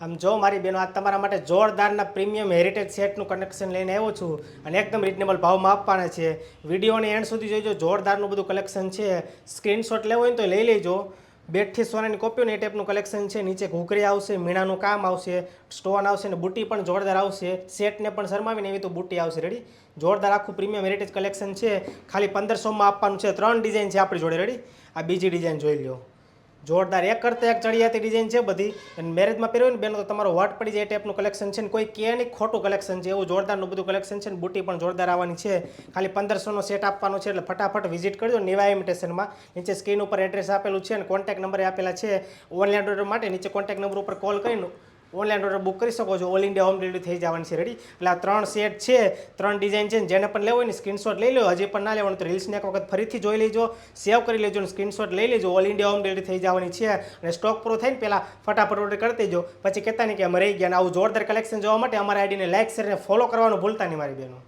આમ જો મારી બહેનો આજ તમારા માટે જોરદારના પ્રીમિયમ હેરિટેજ સેટનું કલેક્શન લઈને આવ્યો છું અને એકદમ રિઝનેબલ ભાવમાં આપવાના છે. વિડીયોની એન્ડ સુધી જોઈજો. જોરદારનું બધું કલેક્શન છે. સ્ક્રીનશોટ લેવો હોય ને તો લઈ લેજો. બેટથી સોનાની કોપીઓ ને એ ટાઈપનું કલેક્શન છે. નીચે ઘૂઘરી આવશે, મીણાનું કામ આવશે, સ્ટોન આવશે ને બુટ્ટી પણ જોરદાર આવશે. સેટને પણ શરમાવીને એવી તો બુટ્ટી આવશે. રેડી? જોરદાર આખું પ્રીમિયમ હેરિટેજ કલેક્શન છે. ખાલી 1500માં આપવાનું છે. 3 ડિઝાઇન છે આપણી જોડે. રેડી? આ બીજી ડિઝાઇન જોઈ લો. જોરદાર એક કરતાં એક ચડિયાતી ડિઝાઇન છે બધી. અને મેરેજમાં પહેર્યું ને બેનો તો તમારો વટ પડી જાય એ ટાઈપનું કલેક્શન છે ને કોઈ કે નહીં ખોટું કલેક્શન છે. એવું જોરદારનું બધું કલેક્શન છે ને બુટ્ટી પણ જોરદાર આવવાની છે. ખાલી 1500નો સેટ આપવાનો છે એટલે ફટાફટ વિઝિટ કરજો નિવા ઇમિટેશનમાં. નીચે સ્ક્રીન ઉપર એડ્રેસ આપેલું છે અને કોન્ટેક્ટ નંબર આપેલા છે. ઓનલાઈન ઓર્ડર માટે નીચે કોન્ટેક્ટ નંબર ઉપર કોલ કરીને ઓનલાઈન ઓર્ડર બુક કરી શકો છો. ઓલ ઇન્ડિયા હોમ ડિલિવરી થઈ જવાની છે. રેડી? એટલે આ 3 સેટ છે, 3 ડિઝાઇન છે. જેને પણ લેવો હોય ને સ્ક્રીનશોટ લઈ લો. હજી પણ ના લેવાનું તો રીલ્સને એક વખત ફરીથી જોઈ લેજો, સેવ કરી લેજો અને સ્ક્રીનશોટ લઈ લેજો. ઓલ ઇન્ડિયા હોમ ડિલિવરી થઈ જવાની છે. અને સ્ટોક પૂરો થાય ને પહેલાં ફટાફટ ઓર્ડર કરી દેજો. પછી કહેતા નહીં કે અમે રહી ગયા. અને આવું જોરદાર કલેક્શન જોવા માટે અમારા આઈડીને લાઇક, શેર અને ફોલો કરવાનું ભૂલતા નહીં મારી બહેનો.